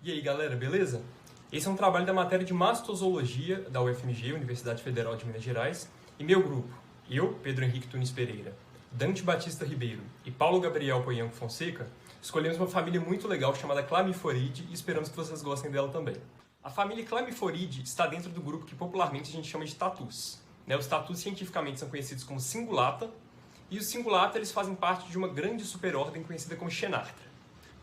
E aí, galera, beleza? Esse é um trabalho da matéria de Mastozoologia da UFMG, Universidade Federal de Minas Gerais, e meu grupo, eu, Pedro Henrique Tunes Pereira, Dante Batista Ribeiro e Paulo Gabriel Poianco Fonseca, escolhemos uma família muito legal chamada Chlamyphoridae e esperamos que vocês gostem dela também. A família Chlamyphoridae está dentro do grupo que popularmente a gente chama de tatus. Os tatus cientificamente são conhecidos como Cingulata, e os Cingulata eles fazem parte de uma grande superordem conhecida como Xenarthra.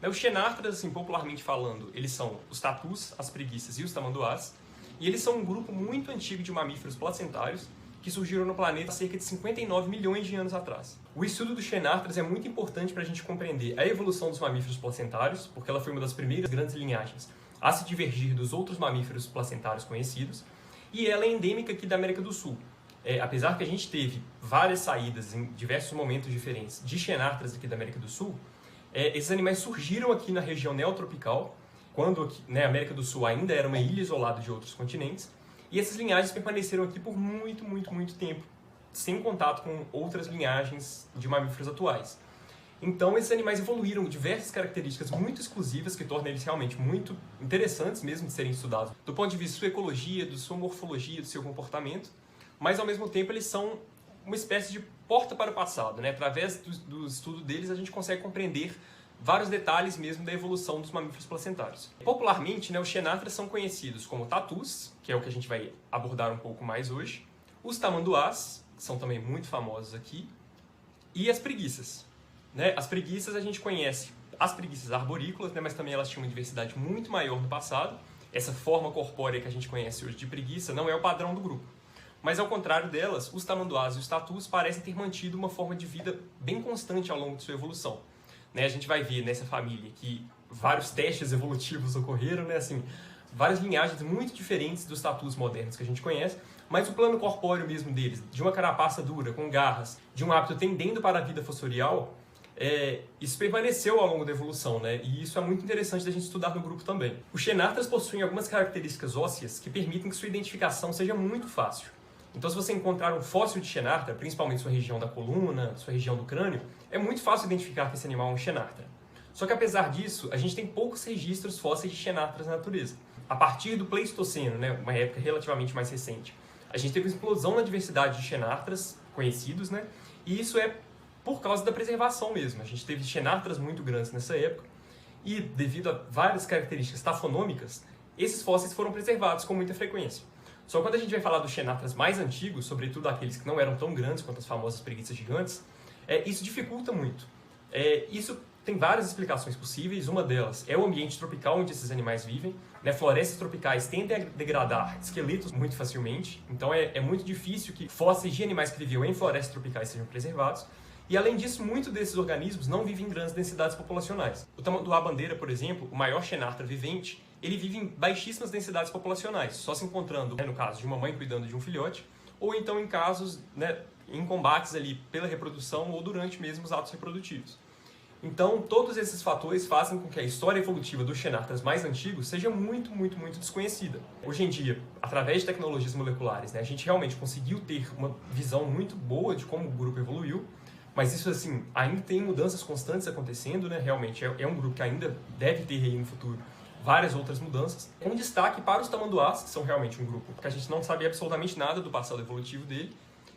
Os Xenarthras, assim, popularmente falando, eles são os tatus, as preguiças e os tamanduás, e eles são um grupo muito antigo de mamíferos placentários que surgiram no planeta há cerca de 59 milhões de anos atrás. O estudo dos Xenarthras é muito importante para a gente compreender a evolução dos mamíferos placentários, porque ela foi uma das primeiras grandes linhagens a se divergir dos outros mamíferos placentários conhecidos, e ela é endêmica aqui da América do Sul. Apesar que a gente teve várias saídas em diversos momentos diferentes de Xenarthras aqui da América do Sul, esses animais surgiram aqui na região neotropical, quando a América do Sul ainda era uma ilha isolada de outros continentes, e essas linhagens permaneceram aqui por muito tempo, sem contato com outras linhagens de mamíferos atuais. Então, esses animais evoluíram diversas características muito exclusivas que tornam eles realmente muito interessantes mesmo de serem estudados, do ponto de vista de sua ecologia, de sua morfologia, do seu comportamento, mas ao mesmo tempo eles são uma espécie de porta para o passado, Através do estudo deles a gente consegue compreender vários detalhes mesmo da evolução dos mamíferos placentários. Popularmente, os Xenarthras são conhecidos como tatus, que é o que a gente vai abordar um pouco mais hoje, os tamanduás, que são também muito famosos aqui, e as preguiças. As preguiças a gente conhece as preguiças arborícolas, mas também elas tinham uma diversidade muito maior no passado. Essa forma corpórea que a gente conhece hoje de preguiça não é o padrão do grupo. Mas, ao contrário delas, os tamanduás e os tatus parecem ter mantido uma forma de vida bem constante ao longo de sua evolução. A gente vai ver nessa família que vários testes evolutivos ocorreram, várias linhagens muito diferentes dos tatus modernos que a gente conhece, mas o plano corpóreo mesmo deles, de uma carapaça dura, com garras, de um hábito tendendo para a vida fossorial, isso permaneceu ao longo da evolução, E isso é muito interessante da gente estudar no grupo também. Os Xenarthras possuem algumas características ósseas que permitem que sua identificação seja muito fácil. Então, se você encontrar um fóssil de Xenarthra, principalmente sua região da coluna, sua região do crânio, é muito fácil identificar que esse animal é um Xenarthra. Só que, apesar disso, a gente tem poucos registros fósseis de Xenarthras na natureza. A partir do Pleistoceno, uma época relativamente mais recente, a gente teve uma explosão na diversidade de Xenarthras conhecidos, E isso é por causa da preservação mesmo. A gente teve Xenarthras muito grandes nessa época e, devido a várias características tafonômicas, esses fósseis foram preservados com muita frequência. Só quando a gente vai falar dos Xenarthras mais antigos, sobretudo aqueles que não eram tão grandes quanto as famosas preguiças gigantes, isso dificulta muito. Isso tem várias explicações possíveis. Uma delas é o ambiente tropical onde esses animais vivem. Florestas tropicais tendem a degradar esqueletos muito facilmente, então é muito difícil que fósseis de animais que viviam em florestas tropicais sejam preservados. E, além disso, muitos desses organismos não vivem em grandes densidades populacionais. O tamanduá-bandeira, por exemplo, o maior Xenarthra vivente, ele vive em baixíssimas densidades populacionais, só se encontrando, no caso de uma mãe cuidando de um filhote, ou então em casos, em combates ali pela reprodução ou durante mesmo os atos reprodutivos. Então, todos esses fatores fazem com que a história evolutiva dos Xenarthras mais antigos seja muito desconhecida. Hoje em dia, através de tecnologias moleculares, a gente realmente conseguiu ter uma visão muito boa de como o grupo evoluiu, mas isso, ainda tem mudanças constantes acontecendo, Realmente é um grupo que ainda deve ter aí no futuro várias outras mudanças, com destaque para os tamanduás, que são realmente um grupo que a gente não sabe absolutamente nada do passado evolutivo dele,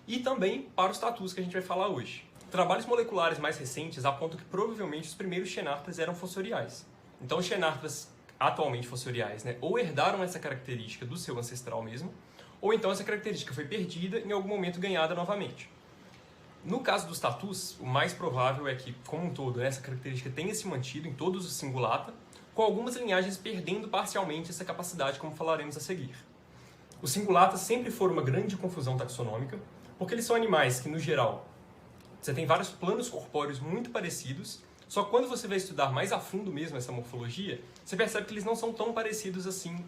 e também para os tatus, que a gente vai falar hoje. Trabalhos moleculares mais recentes apontam que provavelmente os primeiros Xenarthras eram fossoriais. Então, os Xenarthras atualmente fossoriais, ou herdaram essa característica do seu ancestral mesmo, ou então essa característica foi perdida e em algum momento ganhada novamente. No caso dos tatus, o mais provável é que, como um todo, essa característica tenha se mantido em todos os Cingulata, com algumas linhagens perdendo parcialmente essa capacidade, como falaremos a seguir. Os Cingulata sempre foram uma grande confusão taxonômica, porque eles são animais que, no geral, você tem vários planos corpóreos muito parecidos, só que quando você vai estudar mais a fundo mesmo essa morfologia, você percebe que eles não são tão parecidos assim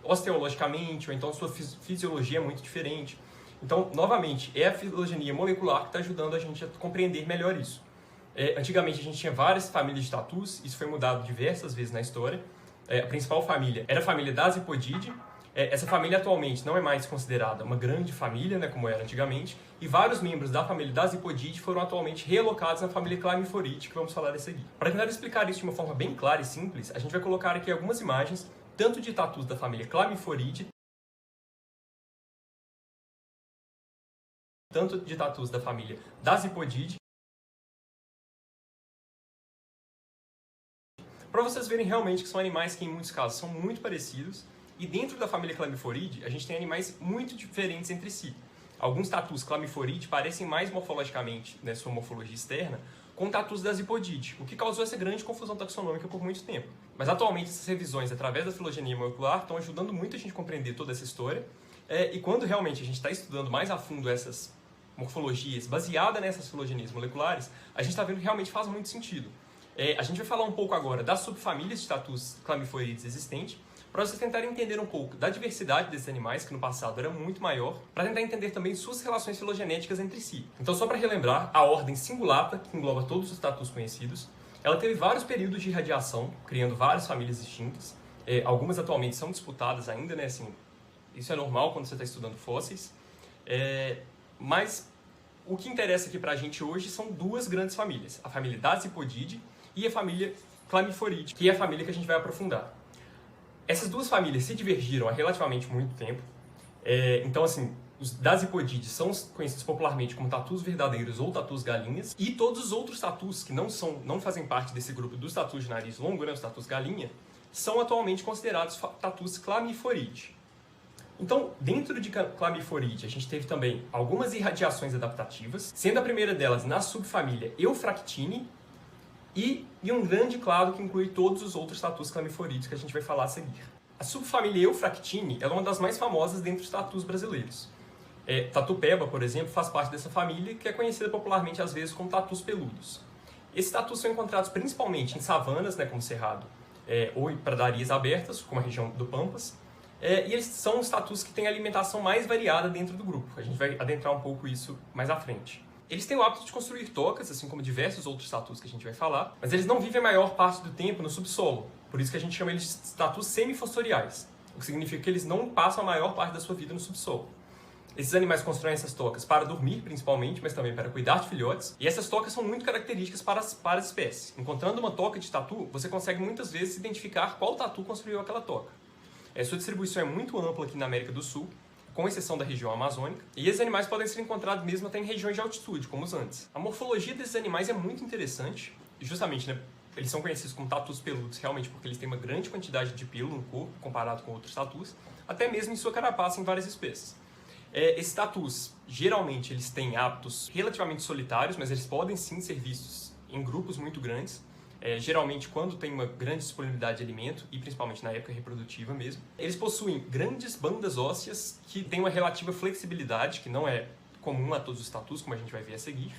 osteologicamente, ou então sua fisiologia é muito diferente. Então, novamente, é a filogenia molecular que está ajudando a gente a compreender melhor isso. Antigamente a gente tinha várias famílias de tatus, isso foi mudado diversas vezes na história. A principal família era a família das Hipodidae, Essa família atualmente não é mais considerada uma grande família, né, como era antigamente, e vários membros da família das Hipodide foram atualmente realocados na família Chlamyphoridae, que vamos falar a seguir. Para tentar explicar isso de uma forma bem clara e simples, a gente vai colocar aqui algumas imagens, tanto de tatus da família Chlamyphoridae, tanto de tatus da família das Hipodide, para vocês verem realmente que são animais que em muitos casos são muito parecidos, e dentro da família Chlamyphoridae a gente tem animais muito diferentes entre si. Alguns tatus Chlamyphoridae parecem mais morfologicamente, né, sua morfologia externa, com tatus das Hipodide, o que causou essa grande confusão taxonômica por muito tempo. Mas atualmente essas revisões através da filogenia molecular estão ajudando muito a gente a compreender toda essa história, e quando realmente a gente está estudando mais a fundo essas morfologias baseadas nessas filogenias moleculares, a gente está vendo que realmente faz muito sentido. A gente vai falar um pouco agora das subfamílias de tatus Chlamyphoridae existentes, para vocês tentarem entender um pouco da diversidade desses animais, que no passado era muito maior, para tentar entender também suas relações filogenéticas entre si. Então, só para relembrar, a ordem Cingulata, que engloba todos os tatus conhecidos, ela teve vários períodos de irradiação, criando várias famílias distintas. Algumas atualmente são disputadas ainda, né? Assim, isso é normal quando você está estudando fósseis. Mas o que interessa aqui para a gente hoje são duas grandes famílias, a família das Hipodide e a família Chlamyphoridae, que é a família que a gente vai aprofundar. Essas duas famílias se divergiram há relativamente muito tempo. Então, assim, os das Hipodide são conhecidos popularmente como tatus verdadeiros ou tatus galinhas, e todos os outros tatus que não fazem parte desse grupo dos tatus de nariz longo, né, os tatus galinha, são atualmente considerados tatus Chlamyphoridae. Então, dentro de Chlamyphoridae, a gente teve também algumas irradiações adaptativas, sendo a primeira delas na subfamília Euphractini, e um grande clado que inclui todos os outros tatus Chlamyphoridae que a gente vai falar a seguir. A subfamília Euphractini é uma das mais famosas dentre os tatus brasileiros. Tatupeba, por exemplo, faz parte dessa família, que é conhecida popularmente às vezes como tatus peludos. Esses tatus são encontrados principalmente em savanas, né, como Cerrado, ou em pradarias abertas, como a região do Pampas, e eles são os tatus que têm a alimentação mais variada dentro do grupo. A gente vai adentrar um pouco isso mais à frente. Eles têm o hábito de construir tocas, assim como diversos outros tatus que a gente vai falar, mas eles não vivem a maior parte do tempo no subsolo, por isso que a gente chama eles de tatus semifossoriais, o que significa que eles não passam a maior parte da sua vida no subsolo. Esses animais constroem essas tocas para dormir, principalmente, mas também para cuidar de filhotes, e essas tocas são muito características para as espécies. Encontrando uma toca de tatu, você consegue muitas vezes identificar qual tatu construiu aquela toca. Sua distribuição é muito ampla aqui na América do Sul, com exceção da região amazônica, e esses animais podem ser encontrados mesmo até em regiões de altitude, como os Andes. A morfologia desses animais é muito interessante, e justamente, né, eles são conhecidos como tatus peludos, realmente porque eles têm uma grande quantidade de pelo no corpo, comparado com outros tatus, até mesmo em sua carapaça em várias espécies. Esses tatus, geralmente, eles têm hábitos relativamente solitários, mas eles podem sim ser vistos em grupos muito grandes, geralmente quando tem uma grande disponibilidade de alimento, e principalmente na época reprodutiva mesmo. Eles possuem grandes bandas ósseas que têm uma relativa flexibilidade, que não é comum a todos os tatus, como a gente vai ver a seguir.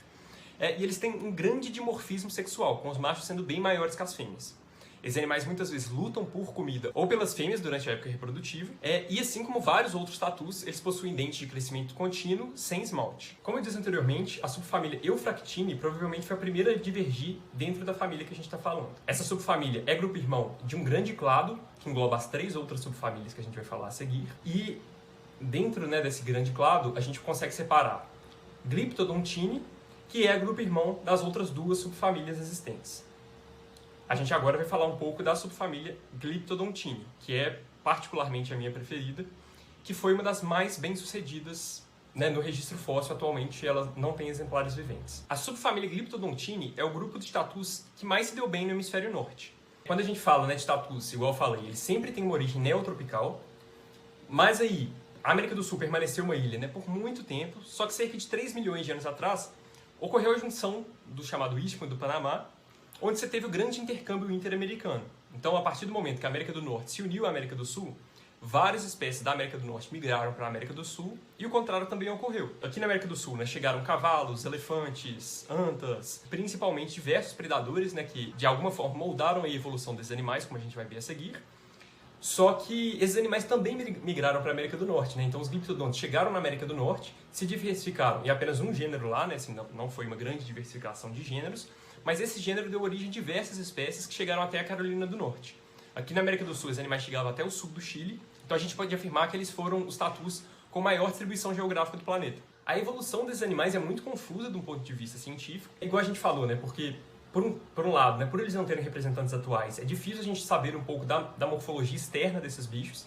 E eles têm um grande dimorfismo sexual, com os machos sendo bem maiores que as fêmeas. Esses animais muitas vezes lutam por comida ou pelas fêmeas durante a época reprodutiva, e assim como vários outros tatus, eles possuem dentes de crescimento contínuo sem esmalte. Como eu disse anteriormente, a subfamília Euphractini provavelmente foi a primeira a divergir dentro da família que a gente está falando. Essa subfamília é grupo-irmão de um grande clado, que engloba as 3 outras subfamílias que a gente vai falar a seguir, e dentro, né, desse grande clado a gente consegue separar Glyptodontini, que é grupo-irmão das outras 2 subfamílias existentes. A gente agora vai falar um pouco da subfamília Glyptodontini, que é particularmente a minha preferida, que foi uma das mais bem-sucedidas, né, no registro fóssil. Atualmente ela não tem exemplares viventes. A subfamília Glyptodontini é o grupo de tatus que mais se deu bem no hemisfério norte. Quando a gente fala, né, de tatus, igual eu falei, ele sempre tem uma origem neotropical, mas aí a América do Sul permaneceu uma ilha, né, por muito tempo, só que cerca de 3 milhões de anos atrás ocorreu a junção do chamado Istmo do Panamá, onde você teve o grande intercâmbio interamericano. Então, a partir do momento que a América do Norte se uniu à América do Sul, várias espécies da América do Norte migraram para a América do Sul, e o contrário também ocorreu. Aqui na América do Sul, né, chegaram cavalos, elefantes, antas, principalmente diversos predadores, né, que de alguma forma moldaram a evolução desses animais, como a gente vai ver a seguir. Só que esses animais também migraram para a América do Norte, né? Então os Glyptodontes chegaram na América do Norte, se diversificaram em apenas um gênero lá, né? Assim, não foi uma grande diversificação de gêneros, mas esse gênero deu origem a diversas espécies que chegaram até a Carolina do Norte. Aqui na América do Sul, os animais chegavam até o sul do Chile, Então a gente pode afirmar que eles foram os tatus com maior distribuição geográfica do planeta. A evolução desses animais é muito confusa de um ponto de vista científico, igual a gente falou, né? Porque, por um lado, né, por eles não terem representantes atuais, é difícil a gente saber um pouco da morfologia externa desses bichos.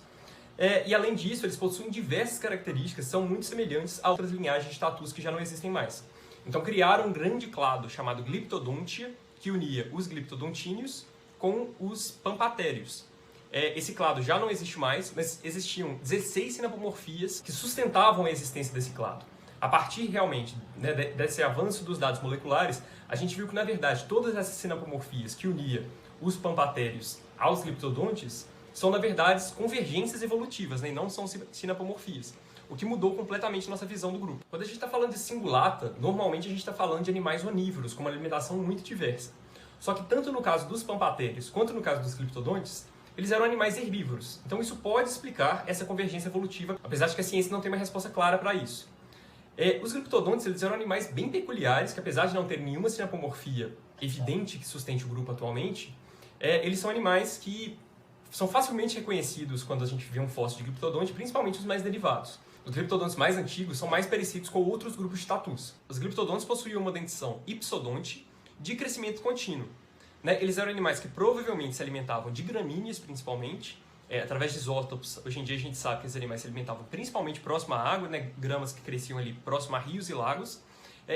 E além disso, eles possuem diversas características que são muito semelhantes a outras linhagens de tatus que já não existem mais. Então criaram um grande clado chamado Glyptodontia, que unia os Glyptodontíneos com os Pampatérios. Esse clado já não existe mais, mas existiam 16 sinapomorfias que sustentavam a existência desse clado. A partir realmente, né, desse avanço dos dados moleculares, a gente viu que, na verdade, todas essas sinapomorfias que unia os Pampatérios aos Glyptodontes são, na verdade, convergências evolutivas, né, e não são sinapomorfias, o que mudou completamente nossa visão do grupo. Quando a gente está falando de cingulata, normalmente a gente está falando de animais onívoros, com uma alimentação muito diversa. Só que tanto no caso dos Pampatérios quanto no caso dos Glyptodontes, eles eram animais herbívoros. Então isso pode explicar essa convergência evolutiva, apesar de que a ciência não tem uma resposta clara para isso. Os Glyptodontes, eles eram animais bem peculiares, que apesar de não ter nenhuma sinapomorfia evidente que sustente o grupo atualmente, eles são animais que são facilmente reconhecidos quando a gente vê um fóssil de Glyptodonte, principalmente os mais derivados. Os Glyptodontes mais antigos são mais parecidos com outros grupos de tatus. Os Glyptodontes possuíam uma dentição ipsodonte de crescimento contínuo. Eles eram animais que provavelmente se alimentavam de gramíneas, principalmente, através de isótopos. Hoje em dia a gente sabe que esses animais se alimentavam principalmente próximo à água, né, gramas que cresciam ali próximo a rios e lagos.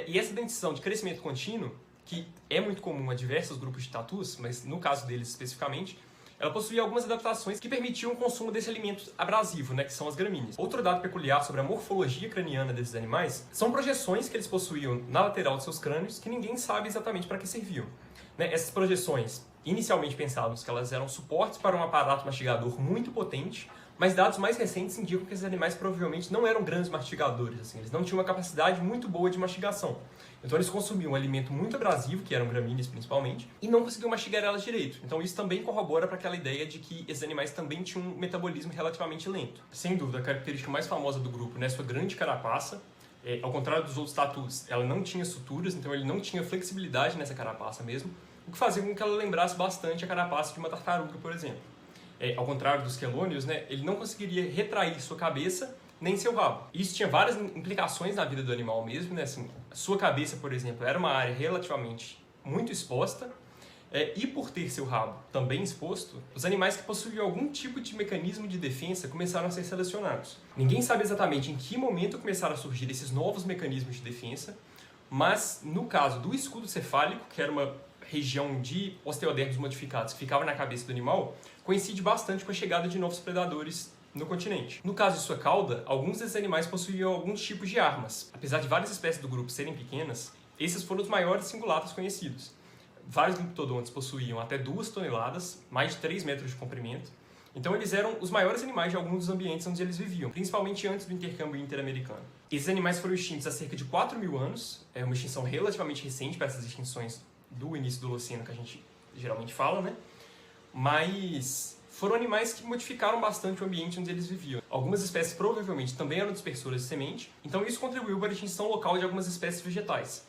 E essa dentição de crescimento contínuo, que é muito comum a diversos grupos de tatus, mas no caso deles especificamente, ela possuía algumas adaptações que permitiam o consumo desse alimento abrasivo, né, que são as gramíneas. Outro dado peculiar sobre a morfologia craniana desses animais são projeções que eles possuíam na lateral de seus crânios que ninguém sabe exatamente para que serviam. Essas projeções, inicialmente pensávamos que elas eram suportes para um aparato mastigador muito potente, mas dados mais recentes indicam que esses animais provavelmente não eram grandes mastigadores, assim, eles não tinham uma capacidade muito boa de mastigação. Então eles consumiam um alimento muito abrasivo, que eram gramíneas principalmente, e não conseguiam mastigar elas direito. Então isso também corrobora para aquela ideia de que esses animais também tinham um metabolismo relativamente lento. Sem dúvida, a característica mais famosa do grupo, né, sua grande carapaça. Ao contrário dos outros tatus, ela não tinha suturas, então ele não tinha flexibilidade nessa carapaça mesmo, o que fazia com que ela lembrasse bastante a carapaça de uma tartaruga, por exemplo. Ao contrário dos quelônios, né, ele não conseguiria retrair sua cabeça nem seu rabo. Isso tinha várias implicações na vida do animal mesmo, né? Assim, sua cabeça, por exemplo, era uma área relativamente muito exposta, e por ter seu rabo também exposto, os animais que possuíam algum tipo de mecanismo de defesa começaram a ser selecionados. Ninguém sabe exatamente em que momento começaram a surgir esses novos mecanismos de defesa, mas no caso do escudo cefálico, que era uma região de osteodermos modificados que ficava na cabeça do animal, coincide bastante com a chegada de novos predadores no continente. No caso de sua cauda, alguns desses animais possuíam alguns tipos de armas. Apesar de várias espécies do grupo serem pequenas, esses foram os maiores cingulatas conhecidos. Vários Glyptodontes possuíam até 2 toneladas, mais de 3 metros de comprimento. Então eles eram os maiores animais de alguns dos ambientes onde eles viviam, principalmente antes do intercâmbio interamericano. Esses animais foram extintos há cerca de 4.000 anos, é uma extinção relativamente recente para essas extinções do início do Holoceno que a gente geralmente fala, né? Mas foram animais que modificaram bastante o ambiente onde eles viviam. Algumas espécies provavelmente também eram dispersoras de semente, então isso contribuiu para a extinção local de algumas espécies vegetais.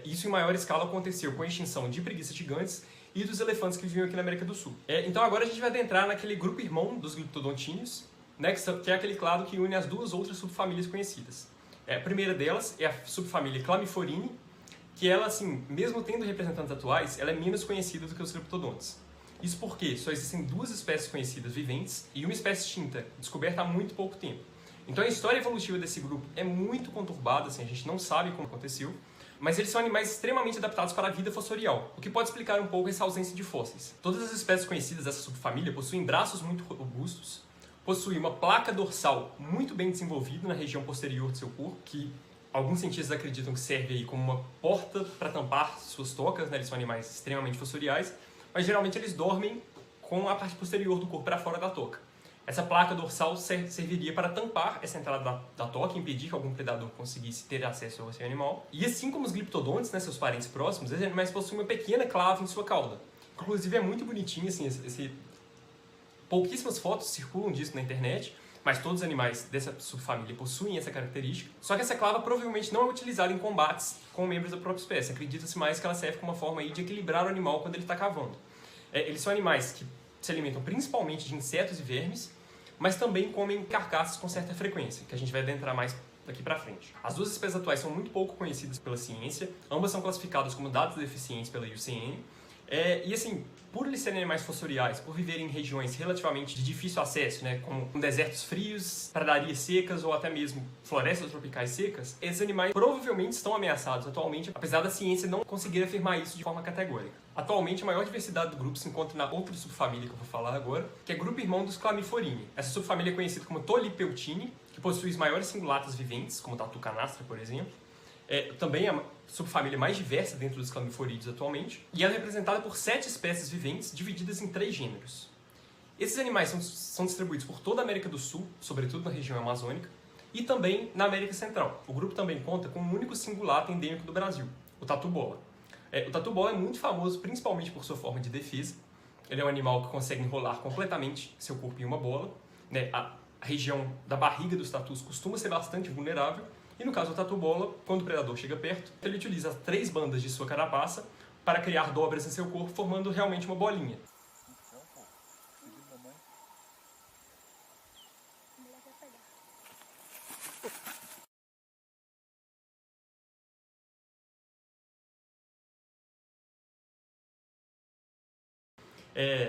Isso em maior escala aconteceu com a extinção de preguiças gigantes e dos elefantes que viviam aqui na América do Sul. Então agora a gente vai adentrar naquele grupo irmão dos Glyptodontíneos, né, que é aquele clado que une as duas outras subfamílias conhecidas. A primeira delas é a subfamília Chlamyphorinae, que ela, assim, mesmo tendo representantes atuais, ela é menos conhecida do que os Glyptodontes. Isso porque só existem 2 espécies conhecidas viventes e uma espécie extinta, descoberta há muito pouco tempo. Então a história evolutiva desse grupo é muito conturbada, assim, a gente não sabe como aconteceu, mas eles são animais extremamente adaptados para a vida fossorial, o que pode explicar um pouco essa ausência de fósseis. Todas as espécies conhecidas dessa subfamília possuem braços muito robustos, possuem uma placa dorsal muito bem desenvolvida na região posterior do seu corpo, que alguns cientistas acreditam que serve aí como uma porta para tampar suas tocas, né? Eles são animais extremamente fossoriais, mas geralmente eles dormem com a parte posterior do corpo para fora da toca. Essa placa dorsal serviria para tampar essa entrada da toca e impedir que algum predador conseguisse ter acesso ao seu animal. E assim como os Glyptodontes, né, seus parentes próximos, esses animais possuem uma pequena clava em sua cauda. Inclusive é muito bonitinho, assim, pouquíssimas fotos circulam disso na internet, mas todos os animais dessa subfamília possuem essa característica. Só que essa clava provavelmente não é utilizada em combates com membros da própria espécie. Acredita-se mais que ela serve como uma forma aí de equilibrar o animal quando ele está cavando. Eles são animais que se alimentam principalmente de insetos e vermes, mas também comem carcaças com certa frequência, que a gente vai adentrar mais daqui para frente. As duas espécies atuais são muito pouco conhecidas pela ciência, ambas são classificadas como dados deficientes pela IUCN, e assim, por eles serem animais fossoriais, por viverem em regiões relativamente de difícil acesso, né, como desertos frios, pradarias secas ou até mesmo florestas tropicais secas, esses animais provavelmente estão ameaçados atualmente, apesar da ciência não conseguir afirmar isso de forma categórica. Atualmente, a maior diversidade do grupo se encontra na outra subfamília que eu vou falar agora, que é grupo irmão dos Chlamyphorinae. Essa subfamília é conhecida como Tolipeutinae, que possui os maiores cingulatas viventes, como o tatu canastra, por exemplo. Também é a subfamília mais diversa dentro dos Chlamyphoridae atualmente, e ela é representada por 7 espécies viventes divididas em 3 gêneros. Esses animais são distribuídos por toda a América do Sul, sobretudo na região amazônica, e também na América Central. O grupo também conta com um único cingulata endêmico do Brasil, o tatu-bola. O tatu-bola é muito famoso principalmente por sua forma de defesa. Ele é um animal que consegue enrolar completamente seu corpo em uma bola, né? A região da barriga dos tatus costuma ser bastante vulnerável, e no caso do tatu-bola, quando o predador chega perto, ele utiliza 3 bandas de sua carapaça para criar dobras em seu corpo, formando realmente uma bolinha.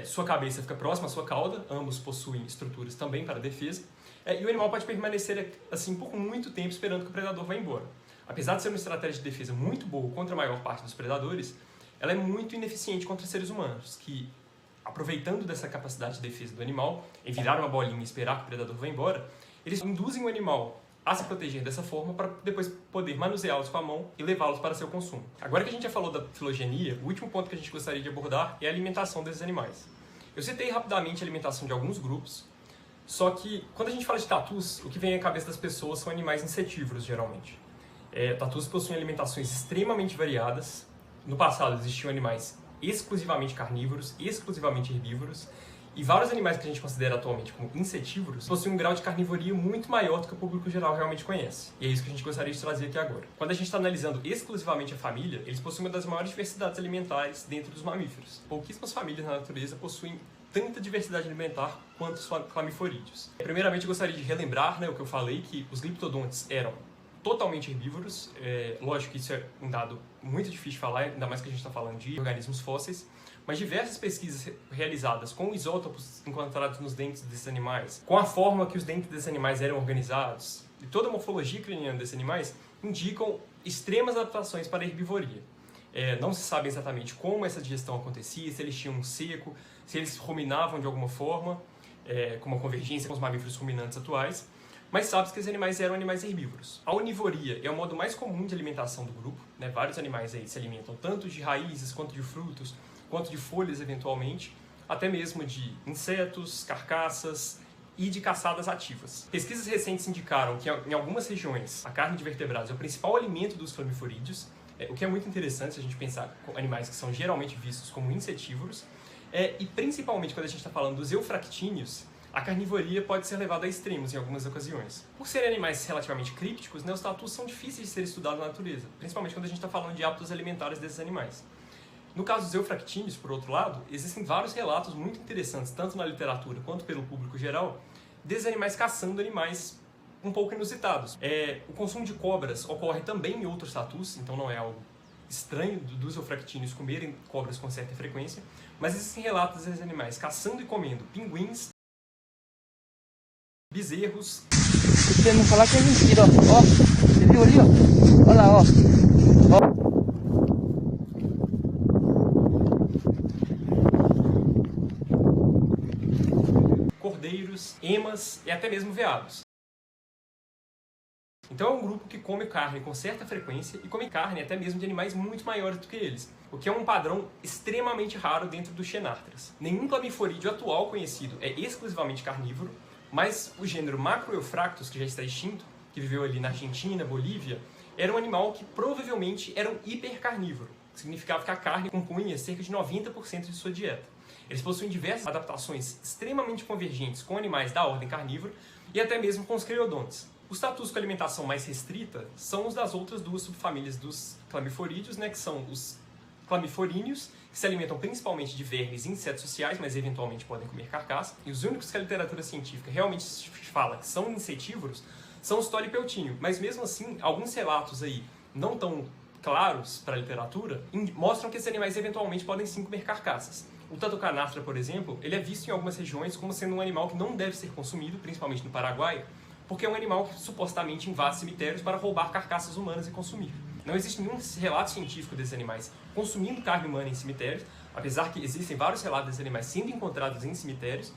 Sua cabeça fica próxima à sua cauda, ambos possuem estruturas também para defesa, e o animal pode permanecer assim por muito tempo esperando que o predador vá embora. Apesar de ser uma estratégia de defesa muito boa contra a maior parte dos predadores, ela é muito ineficiente contra seres humanos, que, aproveitando dessa capacidade de defesa do animal, em virar uma bolinha e esperar que o predador vá embora, eles induzem o animal a se proteger dessa forma para depois poder manuseá-los com a mão e levá-los para seu consumo. Agora que a gente já falou da filogenia, o último ponto que a gente gostaria de abordar é a alimentação desses animais. Eu citei rapidamente a alimentação de alguns grupos, só que quando a gente fala de tatus, o que vem à cabeça das pessoas são animais insetívoros, geralmente. Tatus possuem alimentações extremamente variadas. No passado existiam animais exclusivamente carnívoros, exclusivamente herbívoros, e vários animais que a gente considera atualmente como insetívoros possuem um grau de carnivoria muito maior do que o público geral realmente conhece. E é isso que a gente gostaria de trazer aqui agora. Quando a gente está analisando exclusivamente a família, eles possuem uma das maiores diversidades alimentares dentro dos mamíferos. Pouquíssimas famílias na natureza possuem tanta diversidade alimentar quanto os Chlamyphoridae. Primeiramente, eu gostaria de relembrar, o que eu falei, que os gliptodontes eram totalmente herbívoros. Lógico que isso é um dado muito difícil de falar, ainda mais que a gente está falando de organismos fósseis, mas diversas pesquisas realizadas com isótopos encontrados nos dentes desses animais, com a forma que os dentes desses animais eram organizados, e toda a morfologia craniana desses animais, indicam extremas adaptações para a herbivoria. Não se sabe exatamente como essa digestão acontecia, se eles tinham um seco, se eles ruminavam de alguma forma, com uma convergência com os mamíferos ruminantes atuais, mas sabe-se que esses animais eram animais herbívoros. A onivoria é o modo mais comum de alimentação do grupo, Vários animais aí se alimentam tanto de raízes, quanto de frutos, quanto de folhas eventualmente, até mesmo de insetos, carcaças e de caçadas ativas. Pesquisas recentes indicaram que em algumas regiões a carne de vertebrados é o principal alimento dos Chlamyphoridae, o que é muito interessante se a gente pensar com animais que são geralmente vistos como insetívoros, e principalmente quando a gente está falando dos eufractíneos, a carnivoria pode ser levada a extremos em algumas ocasiões. Por serem animais relativamente crípticos, os tatus são difíceis de ser estudados na natureza, principalmente quando a gente está falando de hábitos alimentares desses animais. No caso dos eufractíneos, por outro lado, existem vários relatos muito interessantes, tanto na literatura quanto pelo público geral, desses animais caçando animais um pouco inusitados. O consumo de cobras ocorre também em outros tatus, então não é algo estranho dos eufractíneos comerem cobras com certa frequência, mas existem relatos desses animais caçando e comendo pinguins, bezerros. Você não falar que é mentira, ó. Você viu ali, ó? Olha lá, ó. Cordeiros, emas e até mesmo veados. Então é um grupo que come carne com certa frequência e come carne até mesmo de animais muito maiores do que eles, o que é um padrão extremamente raro dentro dos Xenartras. Nenhum Chlamyphorídeo atual conhecido é exclusivamente carnívoro, mas o gênero Macroeufractus, que já está extinto, que viveu ali na Argentina, Bolívia, era um animal que provavelmente era um hipercarnívoro, que significava que a carne compunha cerca de 90% de sua dieta. Eles possuem diversas adaptações extremamente convergentes com animais da ordem carnívora e até mesmo com os criodontes. Os tatus com alimentação mais restrita são os das outras duas subfamílias dos Chlamyphoridae, que são os clamiforíneos, que se alimentam principalmente de vermes e insetos sociais, mas eventualmente podem comer carcaça. E os únicos que a literatura científica realmente fala que são insetívoros são os tolipeutíneos. Mas mesmo assim, alguns relatos aí não tão claros para a literatura mostram que esses animais eventualmente podem sim comer carcaças. O tatucanastra, por exemplo, ele é visto em algumas regiões como sendo um animal que não deve ser consumido, principalmente no Paraguai, porque é um animal que supostamente invade cemitérios para roubar carcaças humanas e consumir. Não existe nenhum relato científico desses animais consumindo carne humana em cemitérios, apesar que existem vários relatos desses animais sendo encontrados em cemitérios.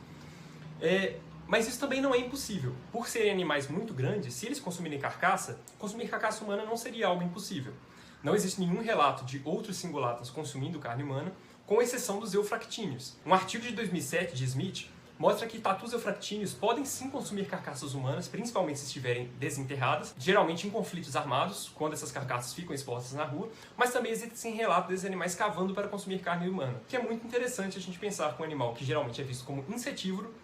Mas isso também não é impossível. Por serem animais muito grandes, se eles consumirem carcaça, consumir carcaça humana não seria algo impossível. Não existe nenhum relato de outros cingulatas consumindo carne humana, com exceção dos eufractíneos. Um artigo de 2007 de Smith mostra que tatus eufractíneos podem sim consumir carcaças humanas, principalmente se estiverem desenterradas, geralmente em conflitos armados, quando essas carcaças ficam expostas na rua, mas também existem relatos desses animais cavando para consumir carne humana, que é muito interessante a gente pensar que um animal que geralmente é visto como insetívoro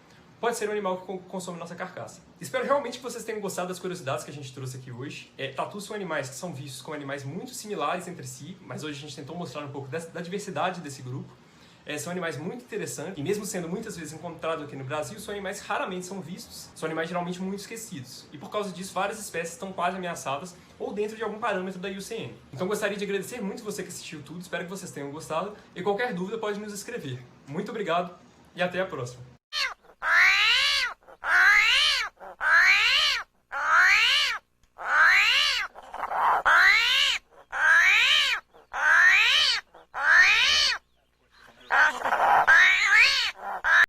pode ser um animal que consome nossa carcaça. Espero realmente que vocês tenham gostado das curiosidades que a gente trouxe aqui hoje. Tatus são animais que são vistos como animais muito similares entre si, mas hoje a gente tentou mostrar um pouco da diversidade desse grupo. São animais muito interessantes, e mesmo sendo muitas vezes encontrados aqui no Brasil, são animais que raramente são vistos, são animais geralmente muito esquecidos. E por causa disso, várias espécies estão quase ameaçadas ou dentro de algum parâmetro da IUCN. Então gostaria de agradecer muito você que assistiu tudo, espero que vocês tenham gostado, e qualquer dúvida pode nos escrever. Muito obrigado e até a próxima!